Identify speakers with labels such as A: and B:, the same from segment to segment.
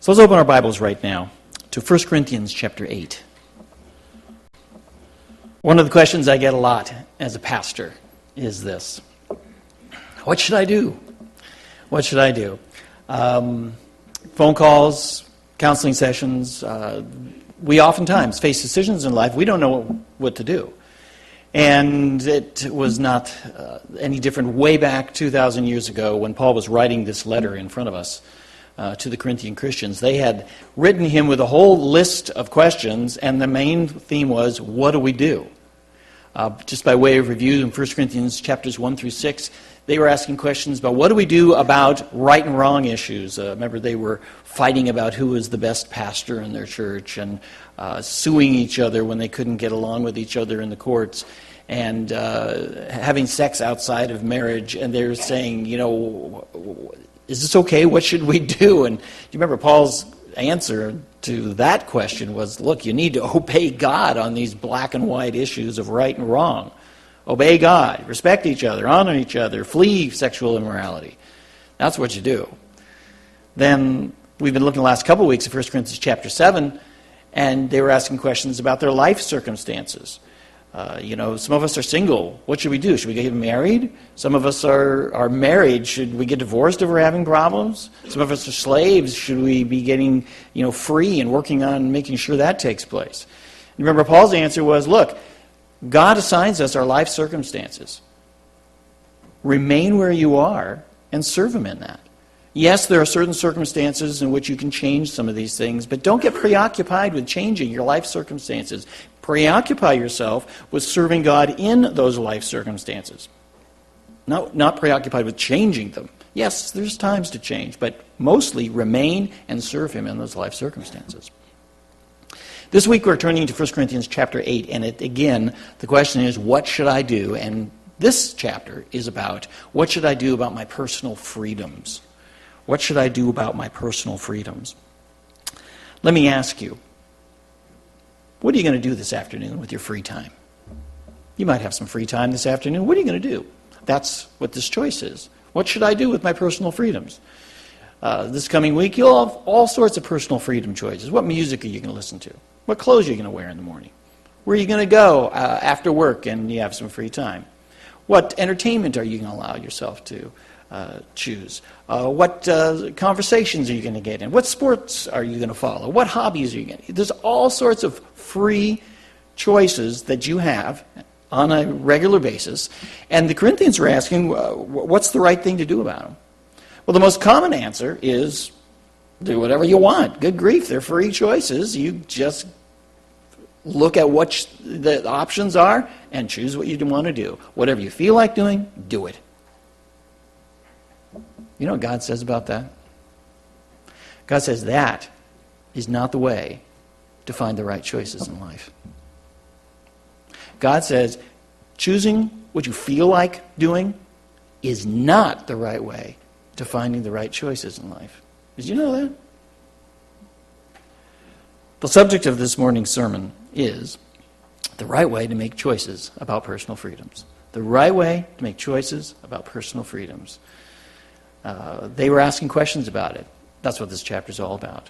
A: So let's open our Bibles right now to 1 Corinthians chapter 8. One of the questions I get a lot as a pastor is this: what should I do? What should I do? Phone calls, counseling sessions, we oftentimes face decisions in life we don't know what to do. And it was not any different way back 2,000 years ago when Paul was writing this letter in front of us to the Corinthian Christians. They had written him with a whole list of questions, and the main theme was, what do we do? Just by way of review, in 1 Corinthians chapters 1 through 6, they were asking questions about what do we do about right and wrong issues. Remember, they were fighting about who was the best pastor in their church and suing each other when they couldn't get along with each other in the courts, and having sex outside of marriage. And they're saying, is this okay? What should we do? And do you remember Paul's answer to that question was, look, you need to obey God on these black and white issues of right and wrong. Obey God, respect each other, honor each other, flee sexual immorality. That's what you do. Then we've been looking the last couple of weeks at 1 Corinthians chapter 7, and they were asking questions about their life circumstances. Some of us are single. What should we do? Should we get married? Some of us are married. Should we get divorced if we're having problems? Some of us are slaves. Should we be getting free and working on making sure that takes place? And remember, Paul's answer was, look, God assigns us our life circumstances. Remain where you are and serve Him in that. Yes, there are certain circumstances in which you can change some of these things, but don't get preoccupied with changing your life circumstances. Preoccupy yourself with serving God in those life circumstances. Not preoccupied with changing them. Yes, there's times to change, but mostly remain and serve Him in those life circumstances. This week we're turning to 1 Corinthians chapter 8, and again, the question is, what should I do? And this chapter is about, what should I do about my personal freedoms? What should I do about my personal freedoms? Let me ask you, what are you going to do this afternoon with your free time? You might have some free time this afternoon. What are you going to do? That's what this choice is. What should I do with my personal freedoms? This coming week, you'll have all sorts of personal freedom choices. What music are you going to listen to? What clothes are you going to wear in the morning? Where are you going to go after work and you have some free time? What entertainment are you going to allow yourself to choose? What conversations are you going to get in? What sports are you going to follow? What hobbies are you going to... There's all sorts of free choices that you have on a regular basis. And the Corinthians are asking, what's the right thing to do about them? Well, the most common answer is, do whatever you want. Good grief, they're free choices. You just look at what the options are and choose what you want to do. Whatever you feel like doing, do it. You know what God says about that? God says that is not the way to find the right choices in life. God says choosing what you feel like doing is not the right way to finding the right choices in life. Did you know that? The subject of this morning's sermon is the right way to make choices about personal freedoms. The right way to make choices about personal freedoms. They were asking questions about it. That's what this chapter is all about.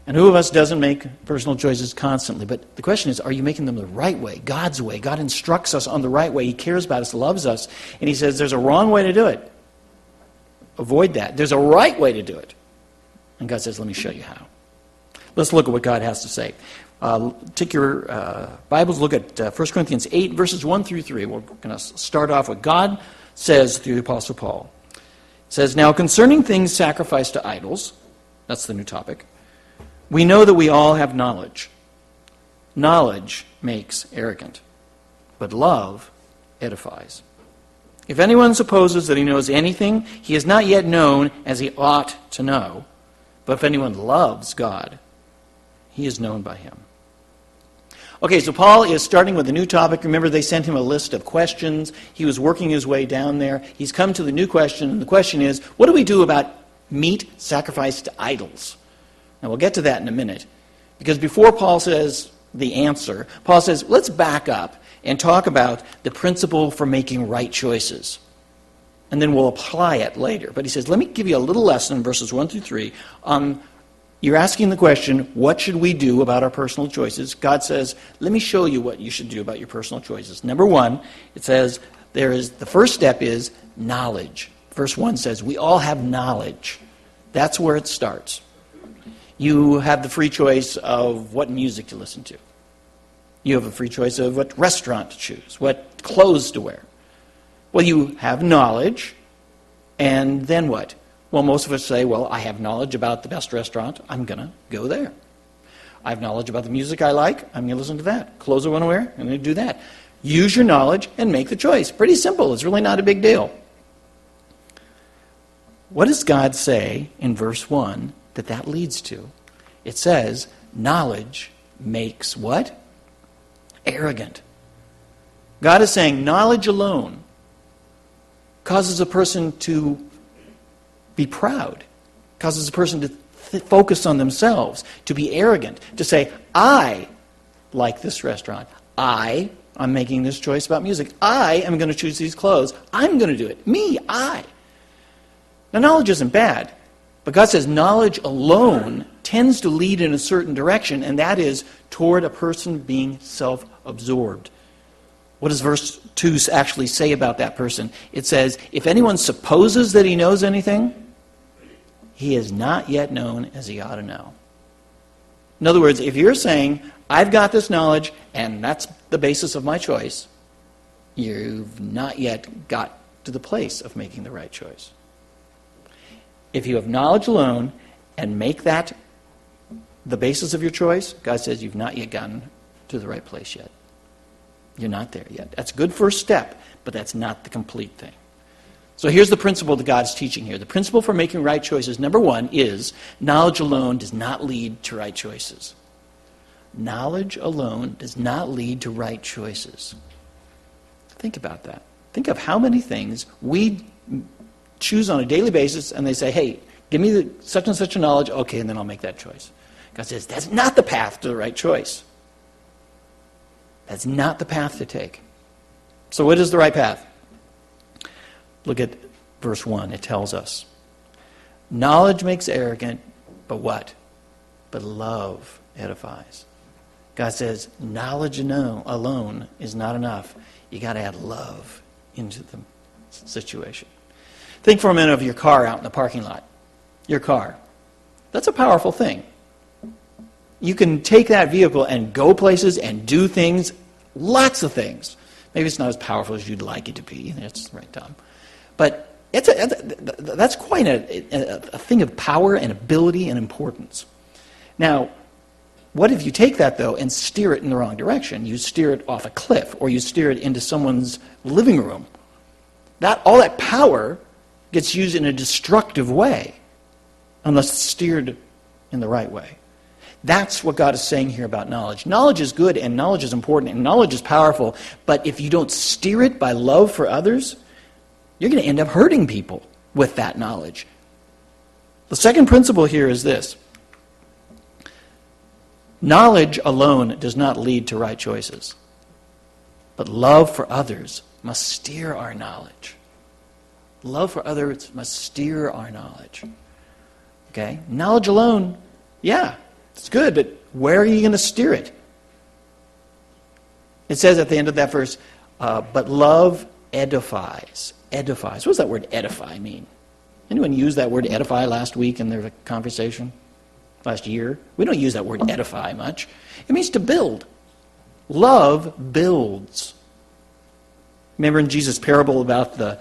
A: And who of us doesn't make personal choices constantly? But the question is, are you making them the right way, God's way? God instructs us on the right way. He cares about us, loves us, and He says there's a wrong way to do it. Avoid that. There's a right way to do it. And God says, let me show you how. Let's look at what God has to say. Take your Bibles, look at 1 Corinthians 8, verses 1 through 3. We're going to start off what God says through the Apostle Paul. It says, now concerning things sacrificed to idols, that's the new topic, we know that we all have knowledge. Knowledge makes arrogant, but love edifies. If anyone supposes that he knows anything, he is not yet known as he ought to know. But if anyone loves God, he is known by Him. Okay, so Paul is starting with a new topic. Remember, they sent him a list of questions. He was working his way down there. He's come to the new question, and the question is, what do we do about meat sacrificed to idols? Now, we'll get to that in a minute. Because before Paul says the answer, Paul says, let's back up and talk about the principle for making right choices. And then we'll apply it later. But he says, let me give you a little lesson in verses 1 through 3 on You're asking the question, what should we do about our personal choices? God says, let me show you what you should do about your personal choices. Number one, it says, the first step is knowledge. Verse 1 says, we all have knowledge. That's where it starts. You have the free choice of what music to listen to. You have a free choice of what restaurant to choose, what clothes to wear. Well, you have knowledge, and then what? Well, most of us say, well, I have knowledge about the best restaurant. I'm going to go there. I have knowledge about the music I like. I'm going to listen to that. Clothes I want to wear. I'm going to do that. Use your knowledge and make the choice. Pretty simple. It's really not a big deal. What does God say in verse 1 that leads to? It says, knowledge makes what? Arrogant. God is saying knowledge alone causes a person to be proud, causes a person to focus on themselves, to be arrogant, to say, I like this restaurant. I'm making this choice about music. I am going to choose these clothes. I'm going to do it. Me, I. Now, knowledge isn't bad, but God says knowledge alone tends to lead in a certain direction, and that is toward a person being self-absorbed. What does verse 2 actually say about that person? It says, if anyone supposes that he knows anything, he is not yet known as he ought to know. In other words, if you're saying, I've got this knowledge, and that's the basis of my choice, you've not yet got to the place of making the right choice. If you have knowledge alone and make that the basis of your choice, God says you've not yet gotten to the right place yet. You're not there yet. That's a good first step, but that's not the complete thing. So here's the principle that God's teaching here. The principle for making right choices, number one, is knowledge alone does not lead to right choices. Knowledge alone does not lead to right choices. Think about that. Think of how many things we choose on a daily basis, and they say, hey, give me such and such a knowledge, okay, and then I'll make that choice. God says, that's not the path to the right choice. That's not the path to take. So what is the right path? Look at verse 1. It tells us, knowledge makes arrogant, but what? But love edifies. God says, knowledge alone is not enough. You got to add love into the situation. Think for a minute of your car out in the parking lot. Your car. That's a powerful thing. You can take that vehicle and go places and do things, lots of things. Maybe it's not as powerful as you'd like it to be. That's right, Tom. But that's quite a thing of power and ability and importance. Now, what if you take that, though, and steer it in the wrong direction? You steer it off a cliff, or you steer it into someone's living room. All that power gets used in a destructive way unless it's steered in the right way. That's what God is saying here about knowledge. Knowledge is good, and knowledge is important, and knowledge is powerful, but if you don't steer it by love for others, you're going to end up hurting people with that knowledge. The second principle here is this. Knowledge alone does not lead to right choices, but love for others must steer our knowledge. Love for others must steer our knowledge. Okay? Knowledge alone, yeah, it's good, but where are you going to steer it? It says at the end of that verse, but love edifies. Edifies. What does that word edify mean? Anyone use that word edify last week in their conversation? Last year? We don't use that word edify much. It means to build. Love builds. Remember in Jesus' parable about the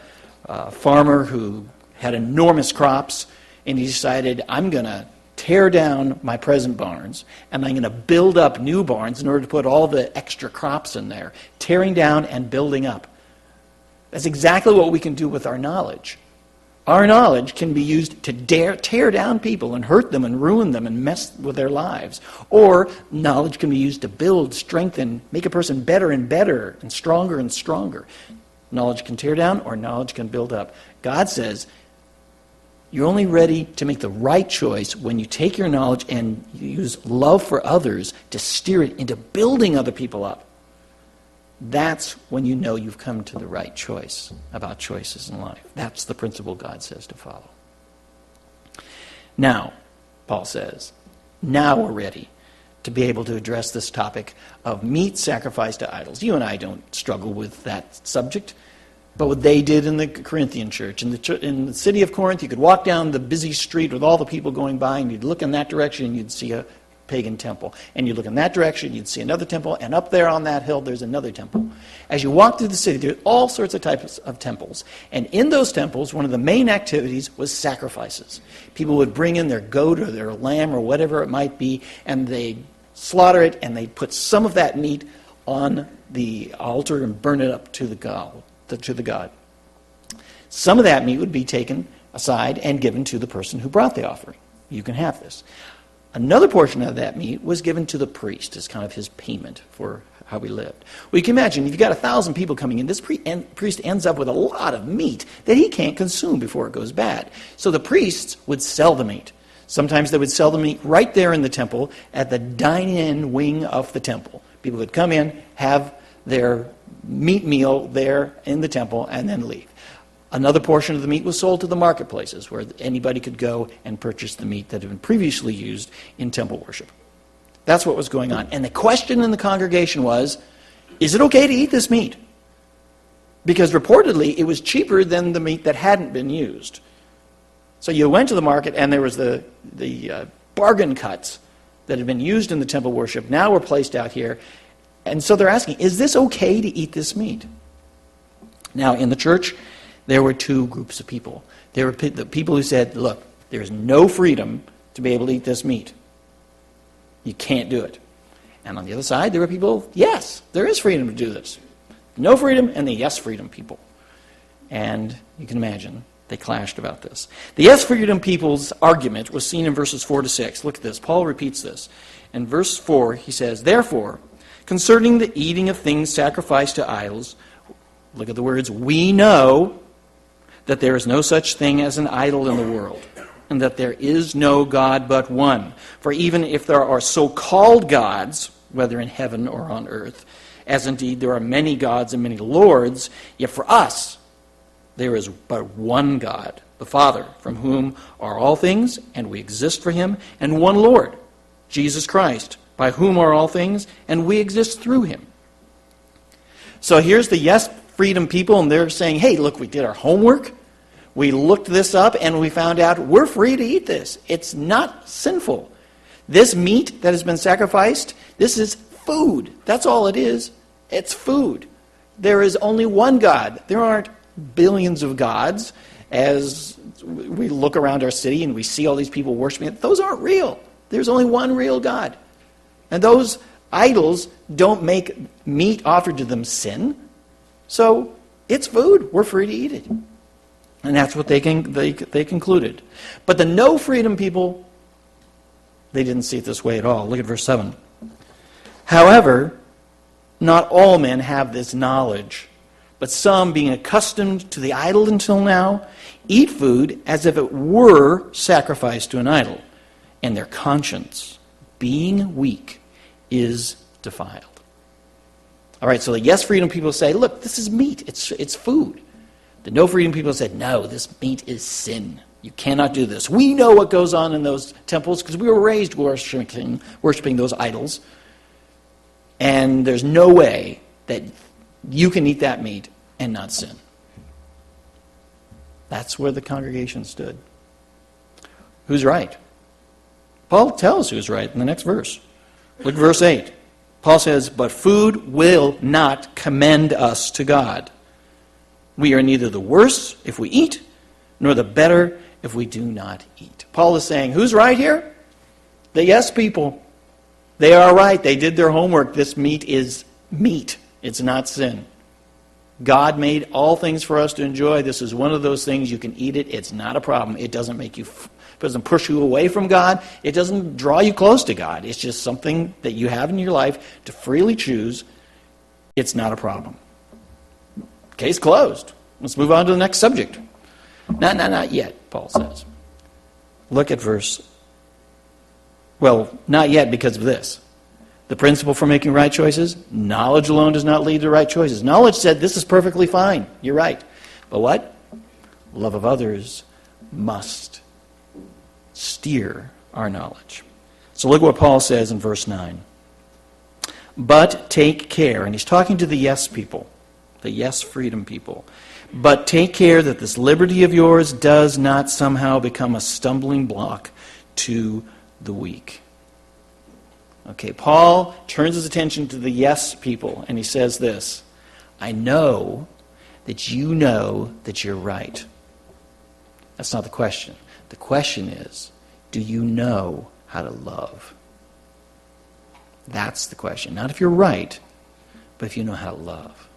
A: farmer who had enormous crops, and he decided, I'm going to tear down my present barns, and I'm going to build up new barns in order to put all the extra crops in there. Tearing down and building up. That's exactly what we can do with our knowledge. Our knowledge can be used to tear down people and hurt them and ruin them and mess with their lives. Or knowledge can be used to build, strengthen, make a person better and better and stronger. Knowledge can tear down or knowledge can build up. God says you're only ready to make the right choice when you take your knowledge and use love for others to steer it into building other people up. That's when you know you've come to the right choice about choices in life. That's the principle God says to follow. Now, Paul says, Now we're ready to be able to address this topic of meat sacrificed to idols. You and I don't struggle with that subject, but what they did in the Corinthian church. In the city of Corinth, you could walk down the busy street with all the people going by, and you'd look in that direction, and you'd see a pagan temple. And you'd look in that direction, you'd see another temple, and up there on that hill, there's another temple. As you walk through the city, there are all sorts of types of temples. And in those temples, one of the main activities was sacrifices. People would bring in their goat or their lamb or whatever it might be, and they'd slaughter it, and they'd put some of that meat on the altar and burn it up to the god. Some of that meat would be taken aside and given to the person who brought the offering. You can have this. Another portion of that meat was given to the priest as kind of his payment for how he lived. Well, you can imagine, if you've got 1,000 people coming in, this priest ends up with a lot of meat that he can't consume before it goes bad. So the priests would sell the meat. Sometimes they would sell the meat right there in the temple at the dine-in wing of the temple. People would come in, have their meat meal there in the temple, and then leave. Another portion of the meat was sold to the marketplaces, where anybody could go and purchase the meat that had been previously used in temple worship. That's what was going on. And the question in the congregation was, is it okay to eat this meat? Because reportedly, it was cheaper than the meat that hadn't been used. So you went to the market, and there was the bargain cuts that had been used in the temple worship now were placed out here. And so they're asking, is this okay to eat this meat? Now, in the church, there were two groups of people. There were the people who said, look, there's no freedom to be able to eat this meat. You can't do it. And on the other side, there were people, yes, there is freedom to do this. No freedom and the yes freedom people. And you can imagine, they clashed about this. The yes freedom people's argument was seen in verses 4 to 6. Look at this. Paul repeats this. In verse 4, he says, therefore, concerning the eating of things sacrificed to idols, look at the words, we know that there is no such thing as an idol in the world, and that there is no God but one. For even if there are so-called gods, whether in heaven or on earth, as indeed there are many gods and many lords, yet for us there is but one God, the Father, from whom are all things, and we exist for him, and one Lord, Jesus Christ, by whom are all things, and we exist through him. So here's the yes freedom people, and they're saying, hey, look, we did our homework. We looked this up, and we found out we're free to eat this. It's not sinful. This meat that has been sacrificed, this is food. That's all it is. It's food. There is only one God. There aren't billions of gods. As we look around our city and we see all these people worshiping it, those aren't real. There's only one real God. And those idols don't make meat offered to them sin. So it's food. We're free to eat it. And that's what they concluded. But the no freedom people, they didn't see it this way at all. Look at verse 7. However, not all men have this knowledge, but some, being accustomed to the idol until now, eat food as if it were sacrificed to an idol, and their conscience, being weak, is defiled. All right, so the yes freedom people say, look, this is meat. It's food. The no freedom people said, no, this meat is sin. You cannot do this. We know what goes on in those temples because we were raised worshiping those idols. And there's no way that you can eat that meat and not sin. That's where the congregation stood. Who's right? Paul tells who's right in the next verse. Look at verse 8. Paul says, but food will not commend us to God. We are neither the worse if we eat, nor the better if we do not eat. Paul is saying, who's right here? The yes people. They are right. They did their homework. This meat is meat. It's not sin. God made all things for us to enjoy. This is one of those things. You can eat it. It's not a problem. It doesn't make you, it doesn't push you away from God. It doesn't draw you close to God. It's just something that you have in your life to freely choose. It's not a problem. Case closed. Let's move on to the next subject. Not yet, Paul says. Look at verse. Well, not yet because of this. The principle for making right choices, knowledge alone does not lead to right choices. Knowledge said this is perfectly fine. You're right. But what? Love of others must steer our knowledge. So look what Paul says in verse 9. But take care, and he's talking to the yes people, the yes freedom people. But take care that this liberty of yours does not somehow become a stumbling block to the weak. Okay, Paul turns his attention to the yes people, and he says this, I know that you know that you're right. That's not the question. The question is, do you know how to love? That's the question. Not if you're right, but if you know how to love.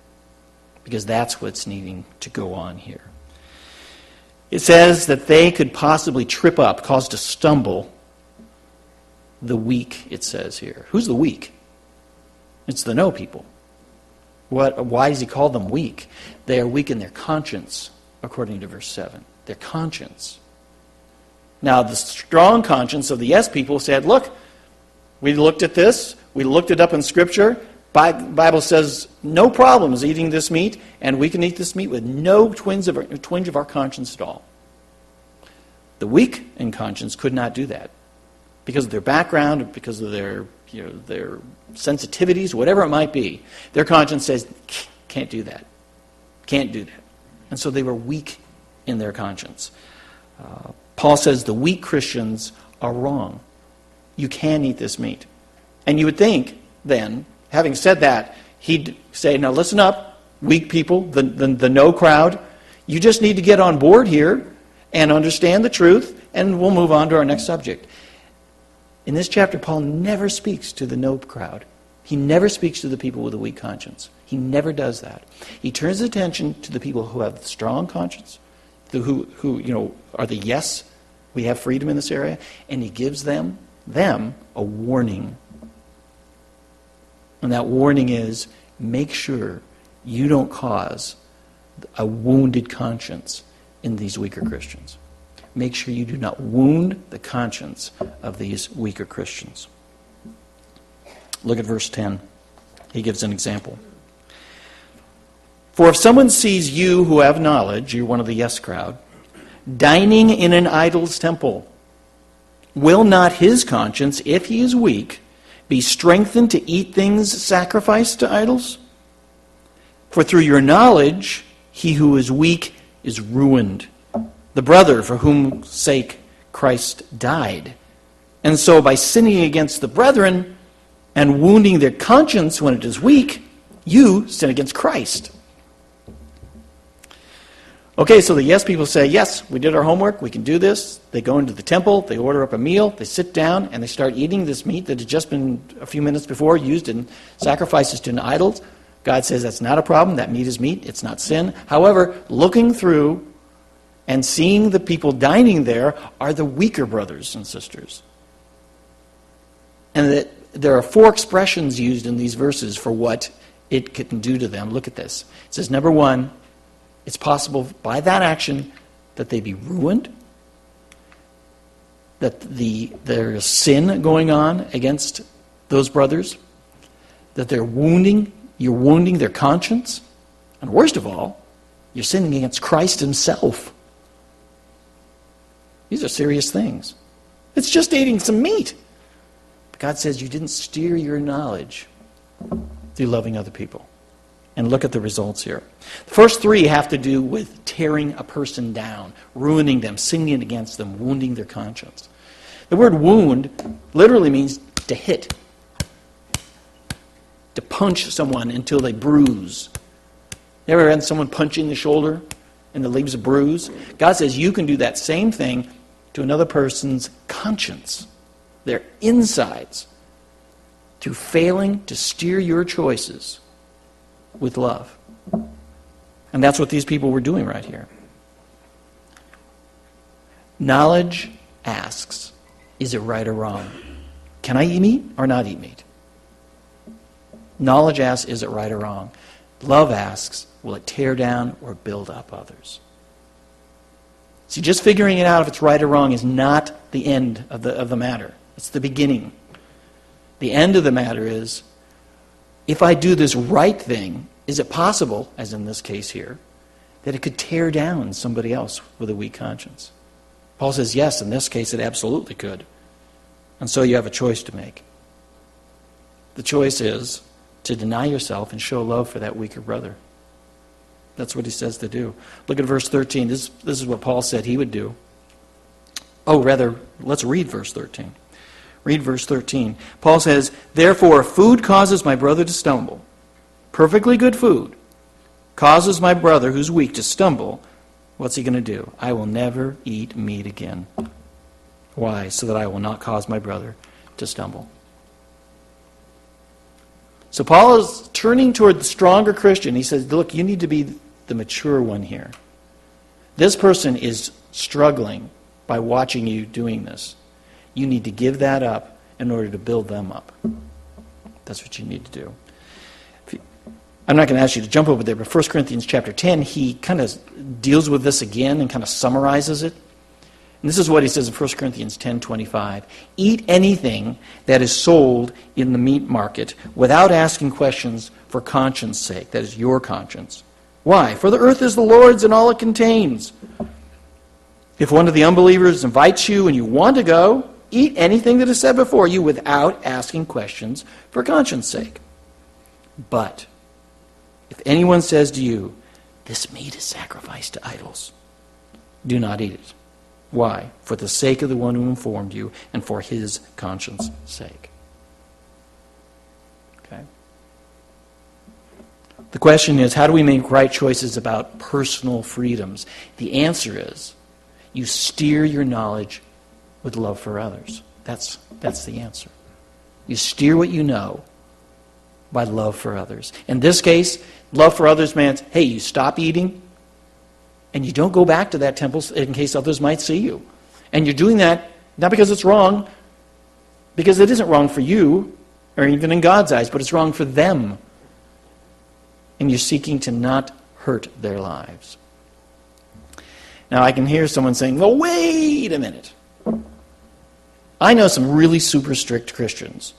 A: Because that's what's needing to go on here. It says that they could possibly trip up, cause to stumble the weak, it says here. Who's the weak? It's the no people. Why does he call them weak? They are weak in their conscience, according to verse 7. Their conscience. Now, the strong conscience of the yes people said, look, we looked at this, we looked it up in Scripture. Bible says no problems eating this meat, and we can eat this meat with no twinge of our conscience at all. The weak in conscience could not do that because of their background, because of their sensitivities, whatever it might be. Their conscience says, can't do that. Can't do that. And so they were weak in their conscience. Paul says the weak Christians are wrong. You can eat this meat. And you would think, then, having said that, he'd say, now listen up, weak people, the no crowd. You just need to get on board here and understand the truth, and we'll move on to our next subject. In this chapter, Paul never speaks to the no crowd. He never speaks to the people with a weak conscience. He never does that. He turns his attention to the people who have the strong conscience, who are the yes, we have freedom in this area, and he gives them a warning. And that warning is, make sure you don't cause a wounded conscience in these weaker Christians. Make sure you do not wound the conscience of these weaker Christians. Look at verse 10. He gives an example. For if someone sees you who have knowledge, you're one of the yes crowd, dining in an idol's temple, will not his conscience, if he is weak, be strengthened to eat things sacrificed to idols? For through your knowledge, he who is weak is ruined, the brother for whom sake Christ died. And so by sinning against the brethren and wounding their conscience when it is weak, you sin against Christ. Okay, so the yes people say, yes, we did our homework, we can do this. They go into the temple, they order up a meal, they sit down, and they start eating this meat that had just been, a few minutes before, used in sacrifices to idols. God says that's not a problem, that meat is meat, it's not sin. However, looking through and seeing the people dining there are the weaker brothers and sisters. And that there are 4 expressions used in these verses for what it can do to them. Look at this. It says, number 1, it's possible by that action that they be ruined, that there is sin going on against those brothers, that you're wounding their conscience, and worst of all, you're sinning against Christ himself. These are serious things. It's just eating some meat. But God says you didn't steer your knowledge through loving other people. And look at the results here. The first 3 have to do with tearing a person down, ruining them, sinning against them, wounding their conscience. The word wound literally means to hit, to punch someone until they bruise. You ever had someone punch you in the shoulder and it leaves a bruise? God says you can do that same thing to another person's conscience, their insides, through failing to steer your choices with love. And that's what these people were doing right here. Knowledge asks, is it right or wrong? Can I eat meat or not eat meat? Knowledge asks, is it right or wrong? Love asks, will it tear down or build up others? See, just figuring it out if it's right or wrong is not the end of the matter. It's the beginning. The end of the matter is, if I do this right thing, is it possible, as in this case here, that it could tear down somebody else with a weak conscience? Paul says, yes, in this case it absolutely could. And so you have a choice to make. The choice is to deny yourself and show love for that weaker brother. That's what he says to do. Look at verse 13. This is what Paul said he would do. Oh, rather, let's read verse 13. Read verse 13. Paul says, "Therefore, if food causes my brother to stumble, perfectly good food, causes my brother who's weak to stumble, what's he going to do? I will never eat meat again." Why? So that I will not cause my brother to stumble. So Paul is turning toward the stronger Christian. He says, look, you need to be the mature one here. This person is struggling by watching you doing this. You need to give that up in order to build them up. That's what you need to do. I'm not going to ask you to jump over there, but 1 Corinthians chapter 10, he kind of deals with this again and kind of summarizes it. And this is what he says in 1 Corinthians 10:25. "Eat anything that is sold in the meat market without asking questions for conscience sake." That is your conscience. Why? "For the earth is the Lord's and all it contains." If one of the unbelievers invites you and you want to go, eat anything that is set before you without asking questions for conscience sake. But if anyone says to you, "This meat is sacrificed to idols," do not eat it. Why? For the sake of the one who informed you and for his conscience sake. Okay? The question is, how do we make right choices about personal freedoms? The answer is, you steer your knowledge with love for others. That's the answer. You steer what you know by love for others. In this case, love for others means, hey, you stop eating, and you don't go back to that temple in case others might see you. And you're doing that not because it's wrong, because it isn't wrong for you, or even in God's eyes, but it's wrong for them. And you're seeking to not hurt their lives. Now, I can hear someone saying, well, wait a minute. I know some really super strict Christians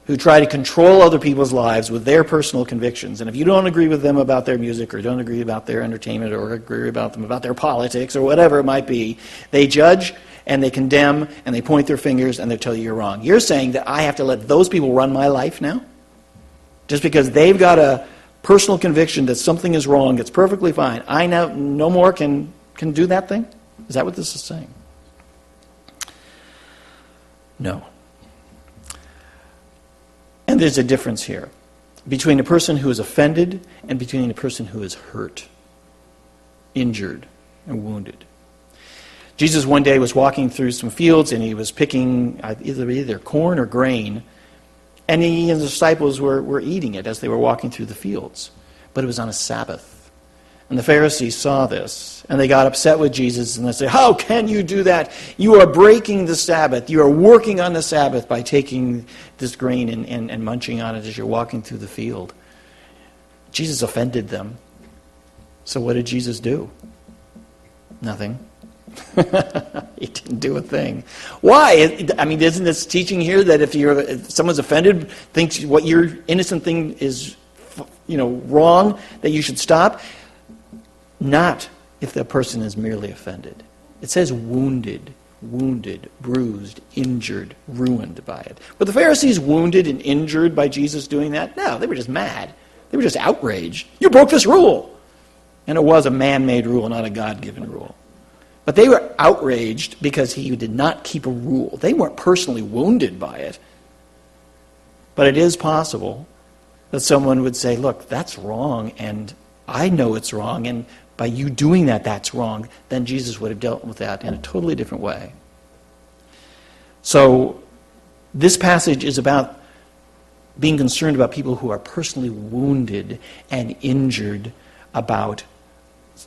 A: who try to control other people's lives with their personal convictions. And if you don't agree with them about their music or don't agree about their entertainment or agree about them about their politics or whatever it might be, they judge and they condemn and they point their fingers and they tell you you're wrong. You're saying that I have to let those people run my life now? Just because they've got a personal conviction that something is wrong, it's perfectly fine. I now no more can do that thing? Is that what this is saying? No. And there's a difference here between a person who is offended and between a person who is hurt, injured, and wounded. Jesus one day was walking through some fields and he was picking either corn or grain, and he and the disciples were eating it as they were walking through the fields. But it was on a Sabbath. And the Pharisees saw this, and they got upset with Jesus, and they said, how can you do that? You are breaking the Sabbath. You are working on the Sabbath by taking this grain and munching on it as you're walking through the field. Jesus offended them. So what did Jesus do? Nothing. He didn't do a thing. Why? I mean, isn't this teaching here that if someone's offended, thinks what your innocent thing is, wrong, that you should stop? Not if the person is merely offended. It says wounded, bruised, injured, ruined by it. Were the Pharisees wounded and injured by Jesus doing that? No, they were just mad. They were just outraged. You broke this rule. And it was a man-made rule, not a God-given rule. But they were outraged because he did not keep a rule. They weren't personally wounded by it. But it is possible that someone would say, look, that's wrong, and I know it's wrong, and by you doing that, that's wrong. Then Jesus would have dealt with that in a totally different way. So this passage is about being concerned about people who are personally wounded and injured about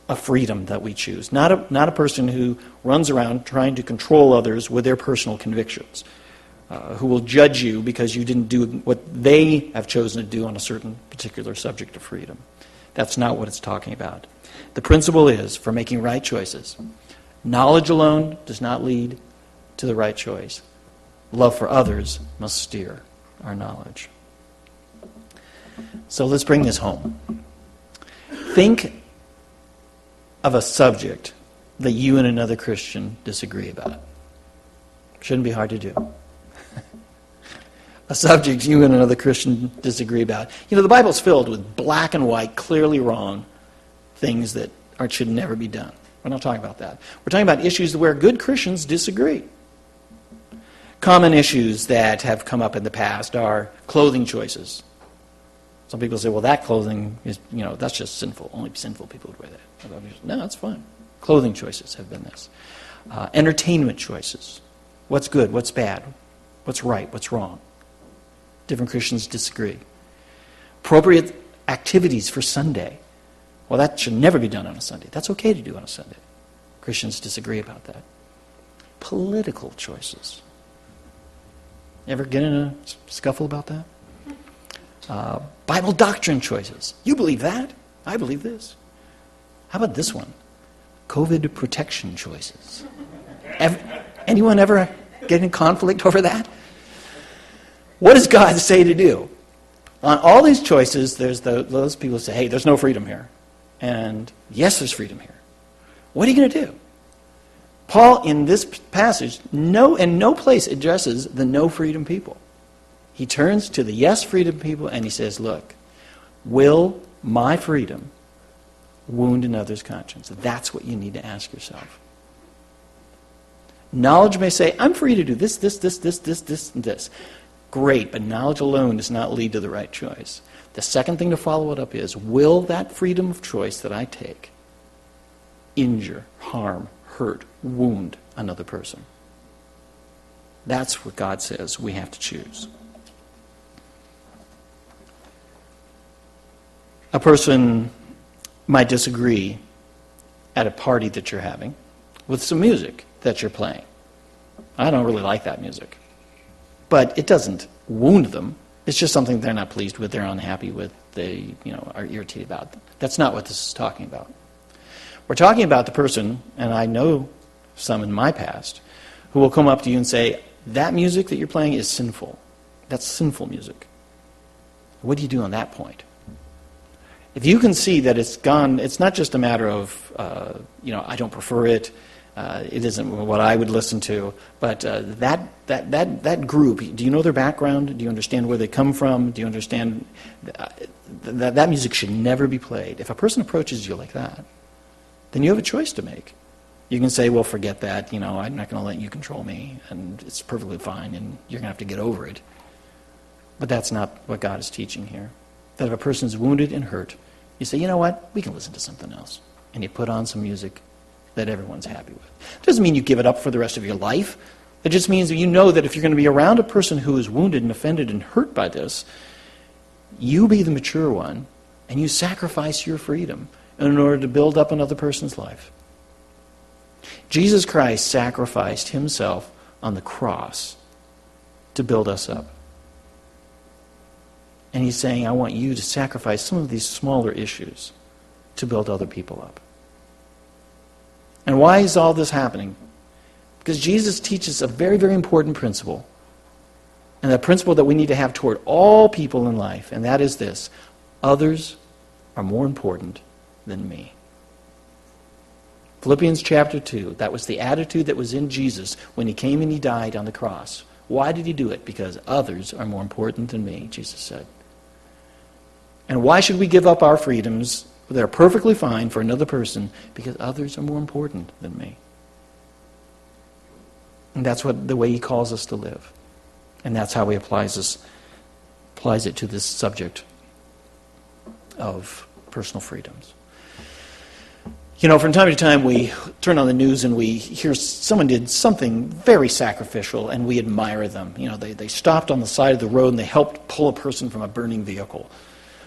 A: a freedom that we choose. Not a person who runs around trying to control others with their personal convictions, who will judge you because you didn't do what they have chosen to do on a certain particular subject of freedom. That's not what it's talking about. The principle is, for making right choices, knowledge alone does not lead to the right choice. Love for others must steer our knowledge. So let's bring this home. Think of a subject that you and another Christian disagree about. Shouldn't be hard to do. a subject you and another Christian disagree about. You know, the Bible's filled with black and white, clearly wrong things that should never be done. We're not talking about that. We're talking about issues where good Christians disagree. Common issues that have come up in the past are clothing choices. Some people say, well, that clothing is, that's just sinful. Only sinful people would wear that. No, that's fine. Clothing choices have been this. Entertainment choices. What's good? What's bad? What's right? What's wrong? Different Christians disagree. Appropriate activities for Sunday. Well, that should never be done on a Sunday. That's okay to do on a Sunday. Christians disagree about that. Political choices. Ever get in a scuffle about that? Bible doctrine choices. You believe that? I believe this. How about this one? COVID protection choices. Anyone ever get in conflict over that? What does God say to do? On all these choices, there's those people who say, hey, there's no freedom here. And yes, there's freedom here. What are you going to do? Paul, in this passage, in no place addresses the no freedom people. He turns to the yes freedom people and he says, look, will my freedom wound another's conscience? That's what you need to ask yourself. Knowledge may say, I'm free to do this, and this. Great, but knowledge alone does not lead to the right choice. The second thing to follow it up is, will that freedom of choice that I take injure, harm, hurt, wound another person? That's what God says we have to choose. A person might disagree at a party that you're having with some music that you're playing. I don't really like that music. But it doesn't wound them. It's just something they're not pleased with, they're unhappy with, they are irritated about. That's not what this is talking about. We're talking about the person, and I know some in my past, who will come up to you and say, that music that you're playing is sinful. That's sinful music. What do you do on that point? If you can see that it's gone, it's not just a matter of, I don't prefer it, it isn't what I would listen to, but that group, do you know their background? Do you understand where they come from? Do you understand that music should never be played? If a person approaches you like that, then you have a choice to make. You can say, well, forget that, I'm not going to let you control me, and it's perfectly fine, and you're going to have to get over it. But that's not what God is teaching here. That if a person is wounded and hurt, you say, you know what, we can listen to something else. And you put on some music that everyone's happy with. It doesn't mean you give it up for the rest of your life. It just means that you know that if you're going to be around a person who is wounded and offended and hurt by this, you be the mature one, and you sacrifice your freedom in order to build up another person's life. Jesus Christ sacrificed himself on the cross to build us up. And he's saying, I want you to sacrifice some of these smaller issues to build other people up. And why is all this happening? Because Jesus teaches a very, very important principle. And a principle that we need to have toward all people in life. And that is this: others are more important than me. Philippians chapter 2, that was the attitude that was in Jesus when he came and he died on the cross. Why did he do it? Because others are more important than me, Jesus said. And why should we give up our freedoms that are perfectly fine for another person? Because others are more important than me. And that's the way he calls us to live. And that's how he applies it to this subject of personal freedoms. From time to time we turn on the news and we hear someone did something very sacrificial and we admire them. They stopped on the side of the road and they helped pull a person from a burning vehicle.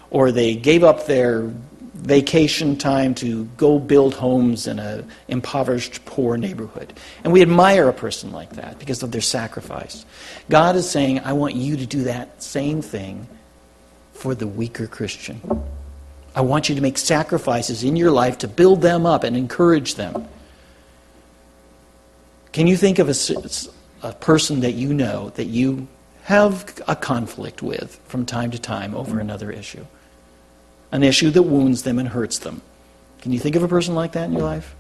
A: Or they gave up their vacation time to go build homes in an impoverished, poor neighborhood. And we admire a person like that because of their sacrifice. God is saying, I want you to do that same thing for the weaker Christian. I want you to make sacrifices in your life to build them up and encourage them. Can you think of a person that you know that you have a conflict with from time to time over another issue? An issue that wounds them and hurts them. Can you think of a person like that in your life?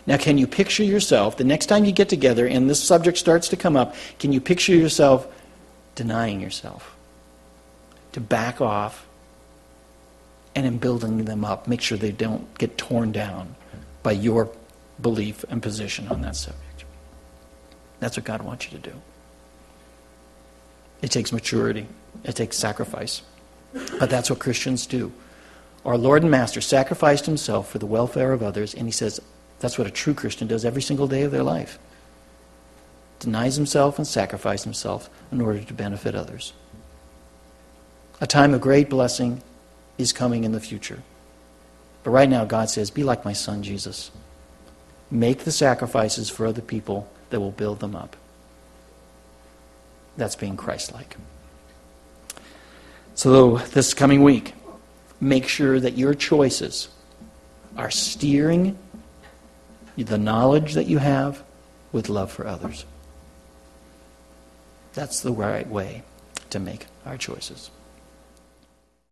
A: Now, can you picture yourself, the next time you get together and this subject starts to come up, can you picture yourself denying yourself, to back off, and in building them up, make sure they don't get torn down by your belief and position on that subject. That's what God wants you to do. It takes maturity. It takes sacrifice. But that's what Christians do. Our Lord and Master sacrificed himself for the welfare of others, and he says that's what a true Christian does every single day of their life. Denies himself and sacrifices himself in order to benefit others. A time of great blessing is coming in the future. But right now, God says, be like my son, Jesus. Make the sacrifices for other people that will build them up. That's being Christ-like. So this coming week, make sure that your choices are steering the knowledge that you have with love for others. That's the right way to make our choices.